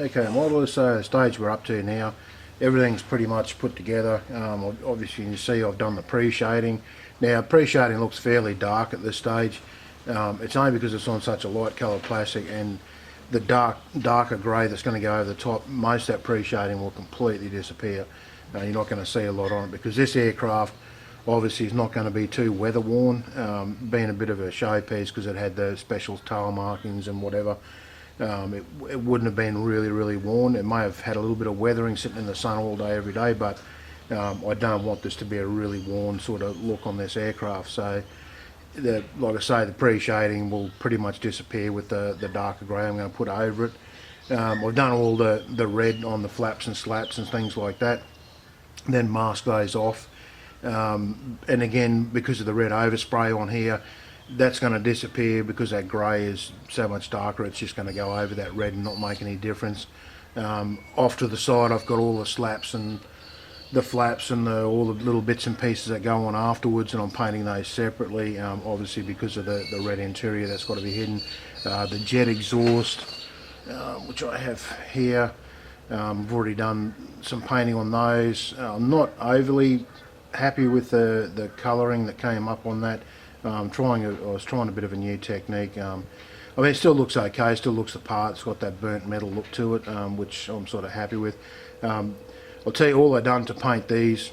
Okay, model is the stage we're up to now. Everything's pretty much put together. Obviously you can see I've done the pre-shading. Now pre-shading looks fairly dark at this stage. It's only because it's on such a light coloured plastic, and the darker grey that's going to go over the top, most of that pre-shading will completely disappear. You're not going to see a lot on it because this aircraft obviously is not going to be too weather worn, being a bit of a showpiece because it had the special tail markings and whatever. It wouldn't have been really worn. It may have had a little bit of weathering sitting in the sun all day every day, but I don't want this to be a really worn sort of look on this aircraft. So like I say, the pre-shading will pretty much disappear with the darker grey I'm going to put over it. I've done all the red on the flaps and slats and things like that, then mask those off. And again, because of the red overspray on here, that's going to disappear because that grey is so much darker. It's just going to go over that red and not make any difference. Off to the side I've got all the slaps and the flaps and all the little bits and pieces that go on afterwards, and I'm painting those separately, obviously because of the red interior that's got to be hidden. The jet exhaust, which I have here, I've already done some painting on those. I'm not overly happy with the colouring that came up on that. I was trying a bit of a new technique. I mean, it still looks okay, still looks the part. It's got that burnt metal look to it, which I'm sort of happy with. I'll tell you all I've done to paint these.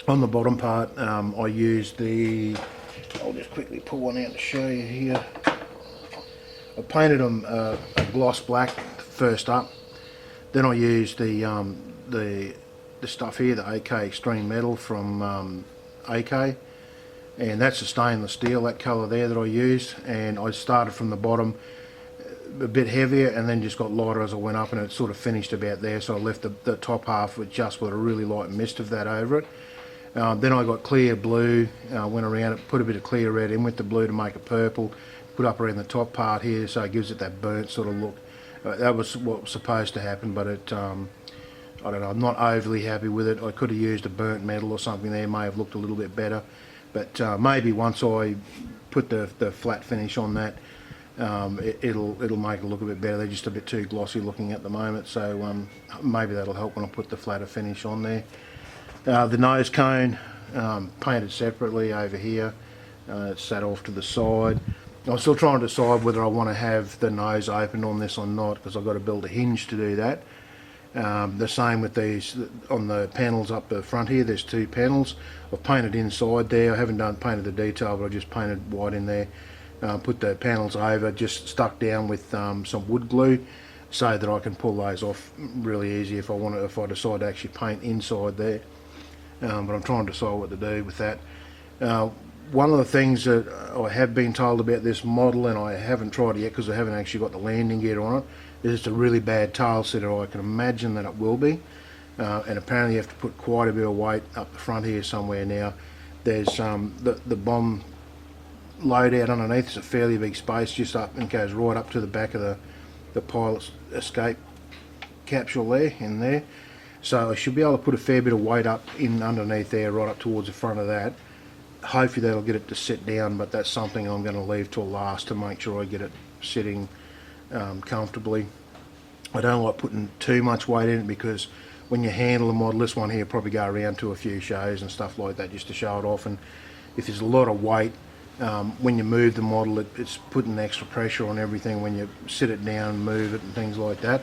On the bottom part, I used I'll just quickly pull one out to show you here. I painted them a gloss black first up. Then I used the stuff here, the AK Extreme Metal from AK. And that's the stainless steel, that colour there that I used, and I started from the bottom a bit heavier and then just got lighter as I went up, and it sort of finished about there, so I left the top half with just with a really light mist of that over it. Then I got clear blue, went around it, put a bit of clear red in with the blue to make it purple, put up around the top part here so it gives it that burnt sort of look. That was what was supposed to happen, but it I don't know, I'm not overly happy with it. I could have used a burnt metal or something there, may have looked a little bit better. But maybe once I put the flat finish on that, it'll make it look a bit better. They're just a bit too glossy looking at the moment, so maybe that'll help when I put the flatter finish on there. The nose cone, painted separately over here. It's sat off to the side. I'm still trying to decide whether I want to have the nose open on this or not, because I've got to build a hinge to do that. The same with these on the panels up the front here. There's two panels. I've painted inside there. I haven't painted the detail, but I just painted white in there. Put the panels over, just stuck down with some wood glue, so that I can pull those off really easy if I decide to actually paint inside there. But I'm trying to decide what to do with that. One of the things that I have been told about this model, and I haven't tried it yet because I haven't actually got the landing gear on it, is it's a really bad tail setter. I can imagine that it will be, and apparently you have to put quite a bit of weight up the front here somewhere. Now there's the bomb loadout underneath. It's a fairly big space just up, and goes right up to the back of the pilot's escape capsule there, in there. So I should be able to put a fair bit of weight up in underneath there, right up towards the front of that. Hopefully that'll get it to sit down, but that's something I'm going to leave till last to make sure I get it sitting comfortably. I don't like putting too much weight in it, because when you handle the model, this one here probably go around to a few shows and stuff like that just to show it off, and if there's a lot of weight, when you move the model, it's putting extra pressure on everything when you sit it down and move it and things like that.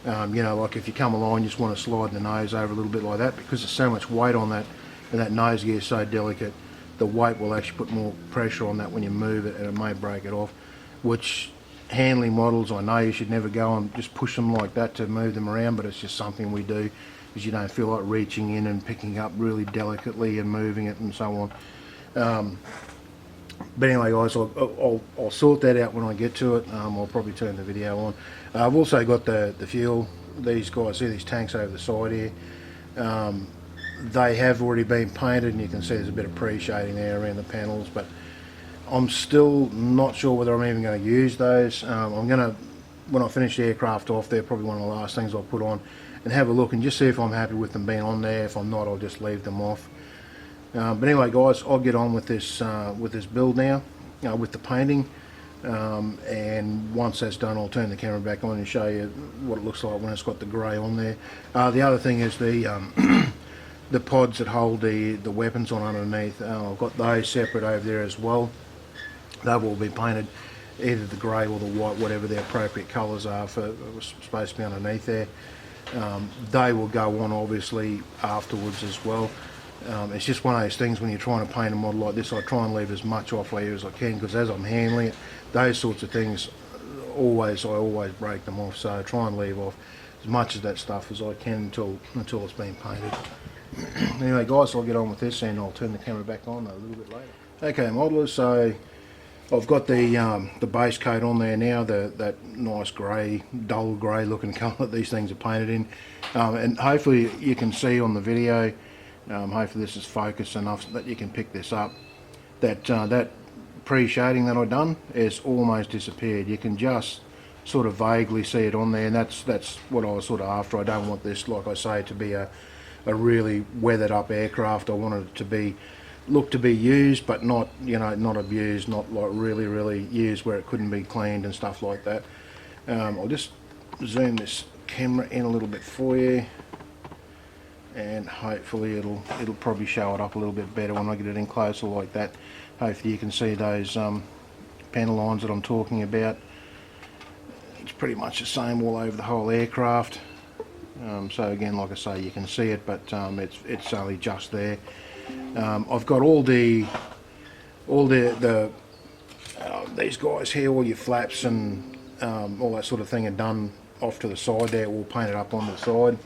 You know, like if you come along, you just want to slide the nose over a little bit like that, because there's so much weight on that, and that nose gear is so delicate, the weight will actually put more pressure on that when you move it, and it may break it off. Which handling models, I know you should never go and just push them like that to move them around, but it's just something we do because you don't feel like reaching in and picking up really delicately and moving it and so on. But anyway guys, I'll sort that out when I get to it. I'll probably turn the video on. I've also got the fuel. These guys, see these tanks over the side here, they have already been painted, and you can see there's a bit of pre-shading there around the panels, but I'm still not sure whether I'm even going to use those. I'm going to, when I finish the aircraft off, they're probably one of the last things I'll put on and have a look and just see if I'm happy with them being on there. If I'm not, I'll just leave them off. But anyway guys, I'll get on with this build now, with the painting. and once that's done, I'll turn the camera back on and show you what it looks like when it's got the grey on there. The other thing is the the pods that hold the weapons on underneath. I've got those separate over there as well. They will be painted either the grey or the white, whatever the appropriate colours are for what's supposed to be underneath there. They will go on obviously afterwards as well. It's just one of those things when you're trying to paint a model like this, I try and leave as much off here as I can, because as I'm handling it, those sorts of things, I always break them off, so I try and leave off as much of that stuff as I can until it's been painted. Anyway guys, I'll get on with this and I'll turn the camera back on a little bit later. Okay modelers, so I've got the base coat on there now, that nice grey, dull grey looking colour that these things are painted in, and hopefully you can see on the video, hopefully this is focused enough so that you can pick this up, that that pre-shading that I've done has almost disappeared. You can just sort of vaguely see it on there, and that's what I was sort of after. I don't want this, like I say, to be a really weathered up aircraft. I wanted it to look to be used, but not, you know, not abused, not like really used where it couldn't be cleaned and stuff like that. I'll just zoom this camera in a little bit for you, and hopefully it'll probably show it up a little bit better when I get it in closer like that. Hopefully you can see those panel lines that I'm talking about. It's pretty much the same all over the whole aircraft. So again, like I say, you can see it, but it's only just there. I've got all these guys here, all your flaps and all that sort of thing are done off to the side there, all painted up on the side,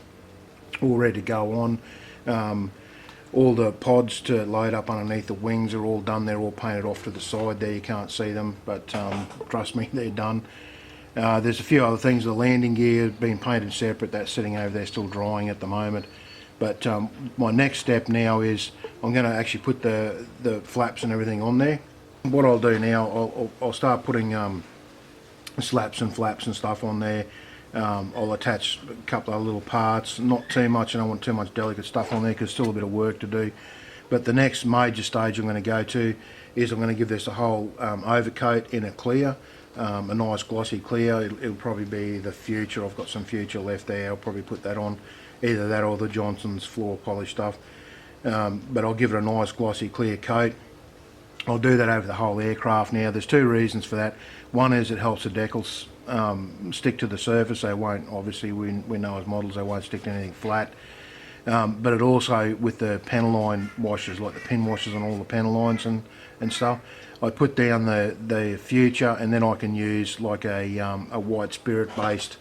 all ready to go on. All the pods to load up underneath the wings are all done. They're all painted off to the side there. You can't see them, but trust me, they're done. There's a few other things. The landing gear has been painted separate. That's sitting over there still drying at the moment. But my next step now is I'm going to actually put the flaps and everything on there. What I'll do now, I'll start putting slaps and flaps and stuff on there. I'll attach a couple of little parts, not too much. I don't want too much delicate stuff on there because still a bit of work to do. But the next major stage I'm going to go to is I'm going to give this a whole overcoat in a clear, a nice glossy clear. It'll probably be the Future. I've got some Future left there. I'll probably put that on, either that or the Johnson's floor polish stuff. But I'll give it a nice glossy clear coat. I'll do that over the whole aircraft. Now there's two reasons for that. One is it helps the decals stick to the surface. They won't, obviously we know as models, they won't stick to anything flat. But it also, with the panel line washers, like the pin washers on all the panel lines and stuff, I put down the Future, and then I can use like a white spirit based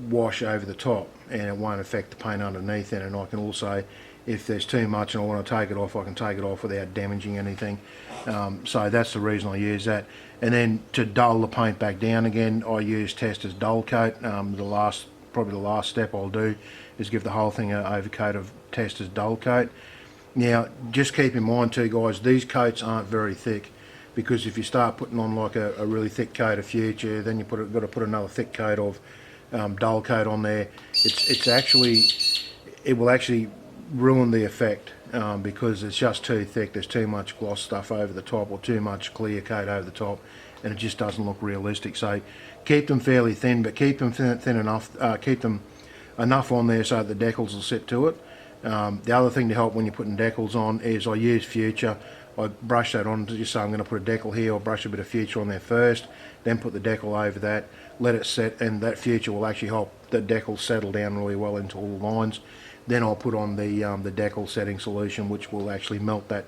wash over the top, and it won't affect the paint underneath it. And I can also, if there's too much and I want to take it off, I can take it off without damaging anything. So that's the reason I use that. And then to dull the paint back down again, I use Testors Dull Coat. Probably the last step I'll do is give the whole thing an overcoat of Testors Dull Coat. Now just keep in mind too guys, these coats aren't very thick, because if you start putting on like a really thick coat of Future, then got to put another thick coat of Dull Coat on there. It will actually ruin the effect, because it's just too thick. There's too much gloss stuff over the top, or too much clear coat over the top, and it just doesn't look realistic. So keep them fairly thin, but keep them thin enough, keep them enough on there so that the decals will sit to it. The other thing to help when you're putting decals on is I use Future. I brush that on, just say I'm going to put a decal here. I'll brush a bit of Future on there first, then put the decal over that, let it set, and that Future will actually help the decal settle down really well into all the lines. Then I'll put on the decal setting solution, which will actually melt that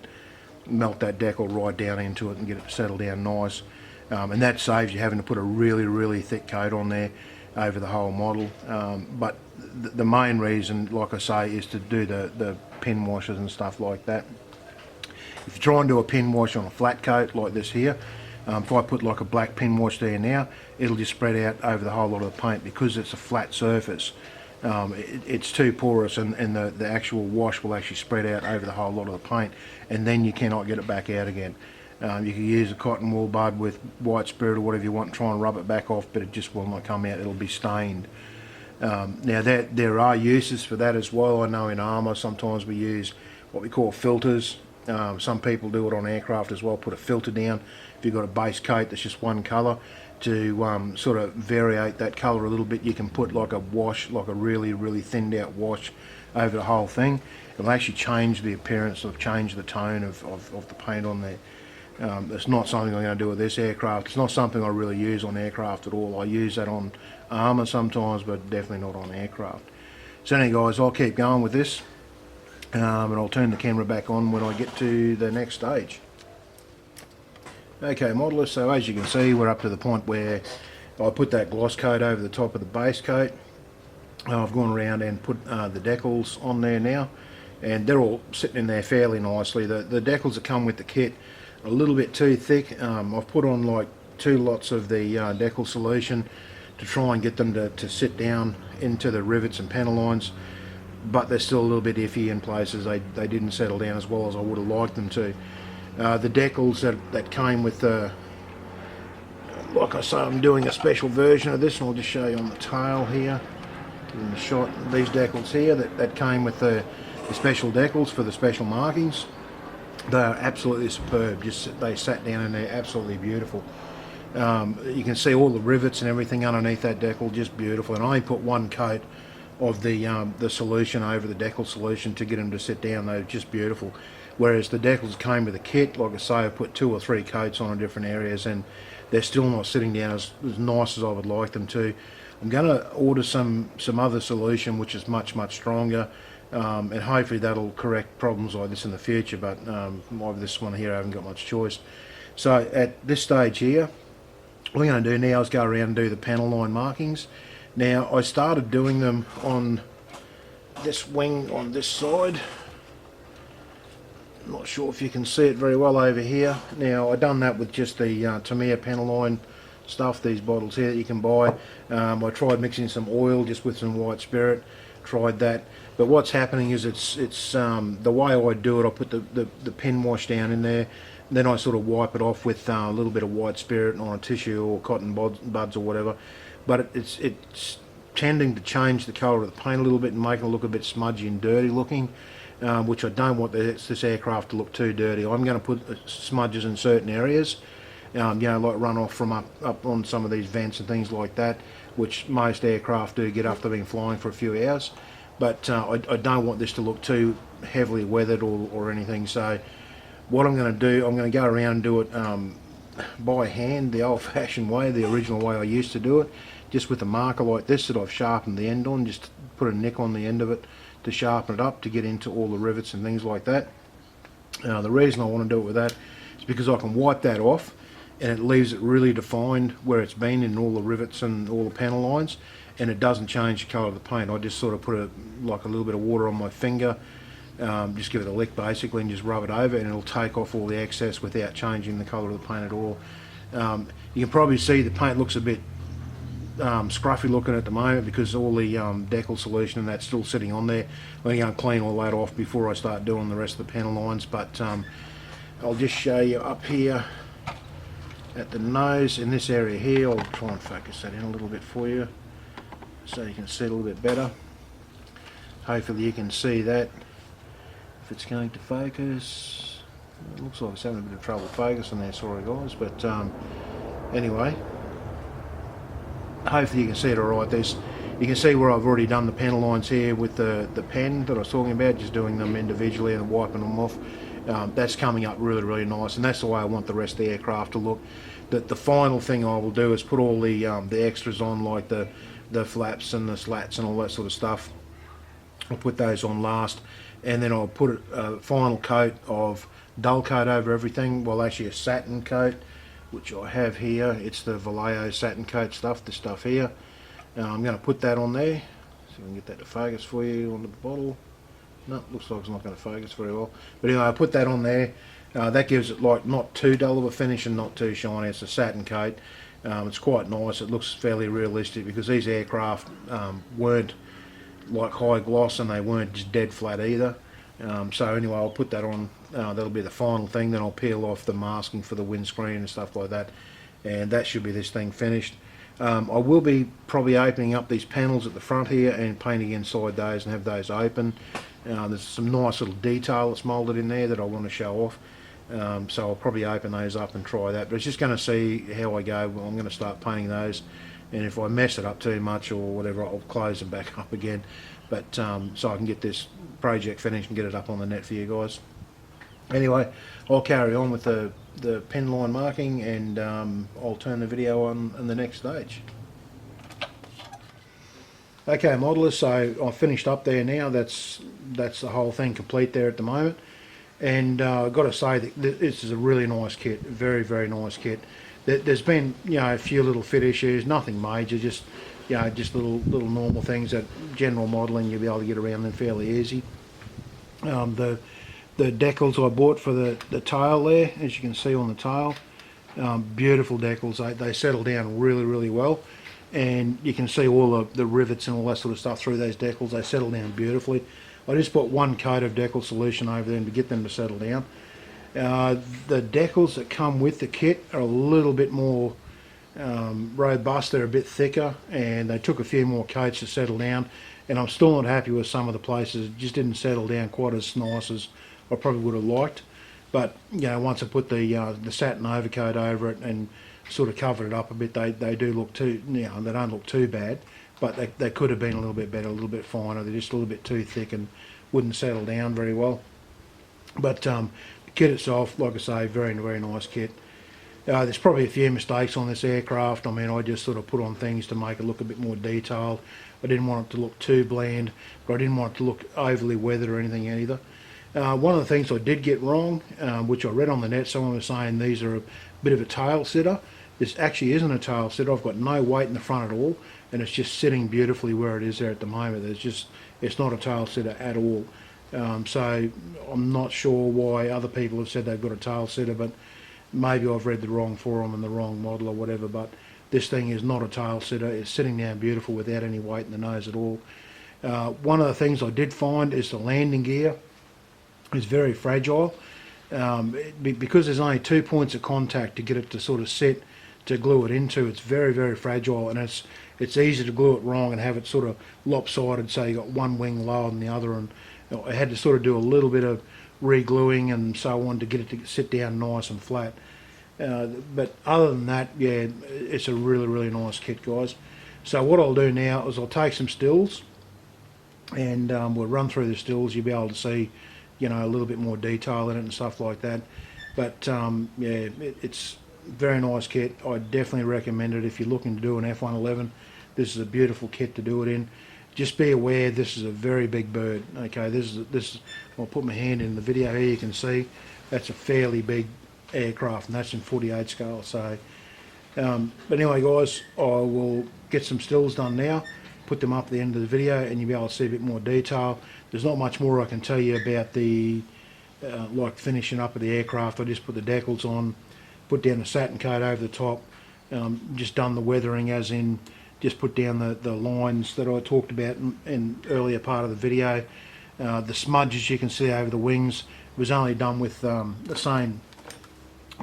decal right down into it and get it settled down nice. And that saves you having to put a really thick coat on there over the whole model. But the main reason, like I say, is to do the pin washes and stuff like that. If you try and do a pin wash on a flat coat like this here, if I put like a black pin wash there now, it'll just spread out over the whole lot of the paint, because it's a flat surface. It's too porous, and the actual wash will actually spread out over the whole lot of the paint, and then you cannot get it back out again. You can use a cotton wool bud with white spirit or whatever you want and try and rub it back off, but it just will not come out. It'll be stained. Now there are uses for that as well. I know in armour sometimes we use what we call filters. Some people do it on aircraft as well, put a filter down if you've got a base coat that's just one colour, to sort of variate that colour a little bit, you can put like a wash, like a really thinned out wash over the whole thing. It'll actually change the appearance, of change the tone of the paint on there. It's not something I'm going to do with this aircraft. It's not something I really use on aircraft at all. I use that on armour sometimes, but definitely not on aircraft. So anyway guys, I'll keep going with this, and I'll turn the camera back on when I get to the next stage. Okay modelers, so as you can see, we're up to the point where I put that gloss coat over the top of the base coat. I've gone around and put the decals on there now, and they're all sitting in there fairly nicely. The decals that come with the kit are a little bit too thick. I've put on like 2 lots of the decal solution to try and get them to sit down into the rivets and panel lines, but they're still a little bit iffy in places. They didn't settle down as well as I would have liked them to. The decals that came with the, like I say, I'm doing a special version of this, and I'll just show you on the tail here, in the shot, these decals here that came with the special decals for the special markings. They are absolutely superb. Just they sat down and they're absolutely beautiful. You can see all the rivets and everything underneath that decal, just beautiful. And I only put 1 coat of the solution over the decal solution to get them to sit down. They're just beautiful. Whereas the decals came with a kit, like I say, I put 2 or 3 coats on in different areas, and they're still not sitting down as nice as I would like them to. I'm going to order some other solution which is much stronger, and hopefully that'll correct problems like this in the future, but with this one here I haven't got much choice. So at this stage here, what I'm going to do now is go around and do the panel line markings. Now I started doing them on this wing on this side. I'm not sure if you can see it very well over here. Now I done that with just the Tamiya panel line stuff, these bottles here that you can buy. I tried mixing some oil just with some white spirit, tried that, but what's happening is it's the way I do it, I put the pen wash down in there, then I sort of wipe it off with a little bit of white spirit on a tissue or cotton buds or whatever, but it's tending to change the colour of the paint a little bit and make it look a bit smudgy and dirty looking, which I don't want this aircraft to look too dirty. I'm going to put smudges in certain areas, you know, like runoff from up on some of these vents and things like that, which most aircraft do get after being flying for a few hours. But I don't want this to look too heavily weathered or anything. So what I'm going to do, I'm going to go around and do it by hand, the old-fashioned way, the original way I used to do it, just with a marker like this that I've sharpened the end on, just put a nick on the end of it to sharpen it up to get into all the rivets and things like that. The reason I want to do it with that is because I can wipe that off and it leaves it really defined where it's been in all the rivets and all the panel lines, and it doesn't change the colour of the paint. I just sort of put like a little bit of water on my finger, just give it a lick basically, and just rub it over, and it'll take off all the excess without changing the colour of the paint at all. You can probably see the paint looks a bit scruffy looking at the moment because all the decal solution and that's still sitting on there. I'm going to clean all that off before I start doing the rest of the panel lines, but I'll just show you up here at the nose in this area here. I'll try and focus that in a little bit for you so you can see it a little bit better. Hopefully you can see that. If it's going to focus, it looks like it's having a bit of trouble focusing there, sorry guys, but anyway, hopefully you can see it alright. You can see where I've already done the panel lines here with the pen that I was talking about, just doing them individually and wiping them off. That's coming up really nice, and that's the way I want the rest of the aircraft to look. The final thing I will do is put all the extras on, like the flaps and the slats and all that sort of stuff. I'll put those on last, and then I'll put a final coat of dull coat over everything, well actually a satin coat, which I have here. It's the Volatile satin coat stuff, this stuff here. I'm going to put that on there, so we can get that to focus for you onto the bottle. No, looks like it's not going to focus very well. But anyway, I put that on there. That gives it like not too dull of a finish and not too shiny. It's a satin coat. It's quite nice. It looks fairly realistic because these aircraft weren't like high gloss and they weren't just dead flat either. So anyway, I'll put that on. That'll be the final thing. Then I'll peel off the masking for the windscreen and stuff like that. And that should be this thing finished. I will be probably opening up these panels at the front here and painting inside those and have those open. There's some nice little detail that's moulded in there that I want to show off. So I'll probably open those up and try that, but it's just going to see how I go. Well, I'm going to start painting those, and if I mess it up too much or whatever, I'll close them back up again. But so I can get this project finished and get it up on the net for you guys. Anyway, I'll carry on with the pen line marking, and I'll turn the video on in the next stage. Okay, modelers, so I've finished up there now. That's the whole thing complete there at the moment. And I've got to say that this is a really nice kit, very, very nice kit. There's been, a few little fit issues, nothing major, just, just little normal things that general modelling you'll be able to get around them fairly easy. The decals I bought for the tail there, as you can see on the tail, beautiful decals. They settle down really, really well. And you can see all the rivets and all that sort of stuff through those decals. They settle down beautifully. I just put one coat of decal solution over them to get them to settle down. The decals that come with the kit are a little bit more robust. They're a bit thicker, and they took a few more coats to settle down. And I'm still not happy with some of the places. It just didn't settle down quite as nice as I probably would have liked. But once I put the satin overcoat over it and sort of covered it up a bit, they do look they don't look too bad, but they could have been a little bit better, a little bit finer. They're just a little bit too thick and wouldn't settle down very well. But the kit itself, like I say, very, very nice kit. There's probably a few mistakes on this aircraft. I mean, I just sort of put on things to make it look a bit more detailed. I didn't want it to look too bland, but I didn't want it to look overly weathered or anything either. One of the things I did get wrong, which I read on the net, someone was saying these are a bit of a tail sitter. This actually isn't a tail sitter. I've got no weight in the front at all, and it's just sitting beautifully where it is there at the moment. It's not a tail sitter at all. So I'm not sure why other people have said they've got a tail sitter, but maybe I've read the wrong forum and the wrong model or whatever. But this thing is not a tail sitter. It's sitting down beautiful without any weight in the nose at all. One of the things I did find is the landing gear is very fragile. Because there's only 2 points of contact to get it to sort of sit to glue it into, it's very, very fragile, and it's easy to glue it wrong and have it sort of lopsided, so you got one wing lower than the other, and I had to sort of do a little bit of re-gluing and so on to get it to sit down nice and flat. But other than that, yeah, it's a really, really nice kit, guys. So what I'll do now is I'll take some stills, and we'll run through the stills. You'll be able to see a little bit more detail in it and stuff like that. But yeah, it's very nice kit. I definitely recommend it if you're looking to do an F111. This is a beautiful kit to do it in. Just be aware this is a very big bird. Okay, this I'll put my hand in the video here. You can see that's a fairly big aircraft, and that's in 48 scale. So, but anyway, guys, I will get some stills done now. Put them up at the end of the video, and you'll be able to see a bit more detail. There's not much more I can tell you about the like finishing up of the aircraft. I just put the decals on, put down the satin coat over the top, just done the weathering, as in just put down the lines that I talked about in earlier part of the video. The smudges you can see over the wings was only done with the same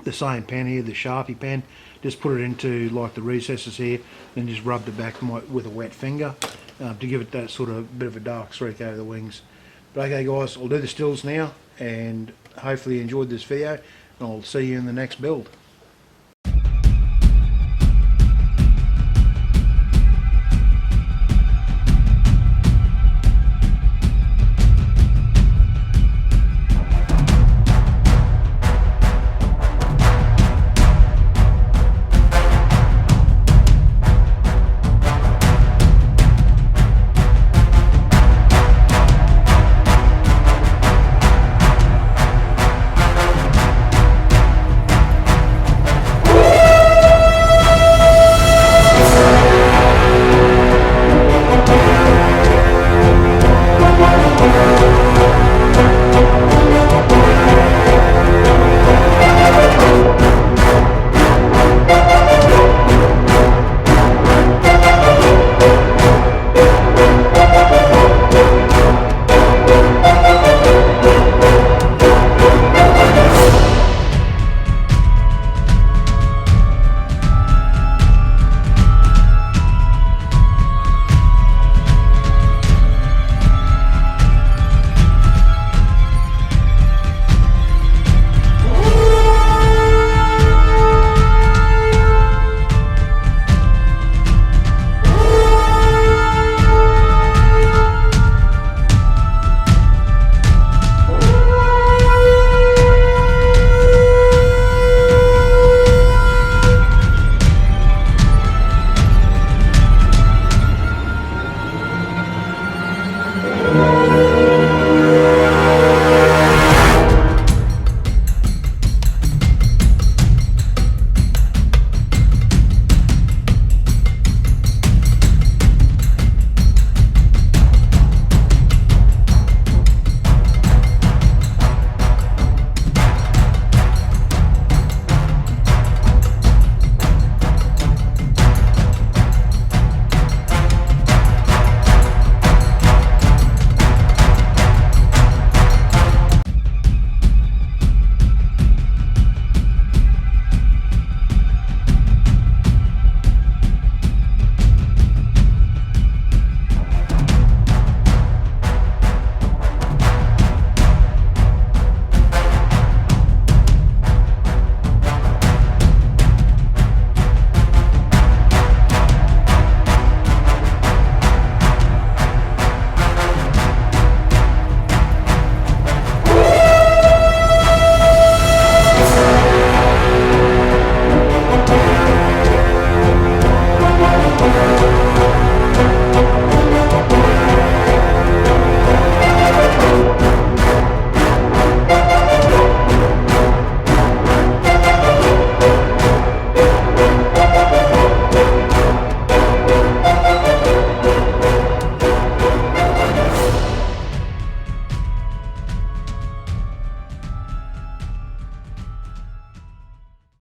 pen here, the Sharpie pen. Just put it into like the recesses here, and just rubbed it back with a wet finger to give it that sort of bit of a dark streak over the wings. But okay, guys, I'll do the stills now, and hopefully you enjoyed this video, and I'll see you in the next build.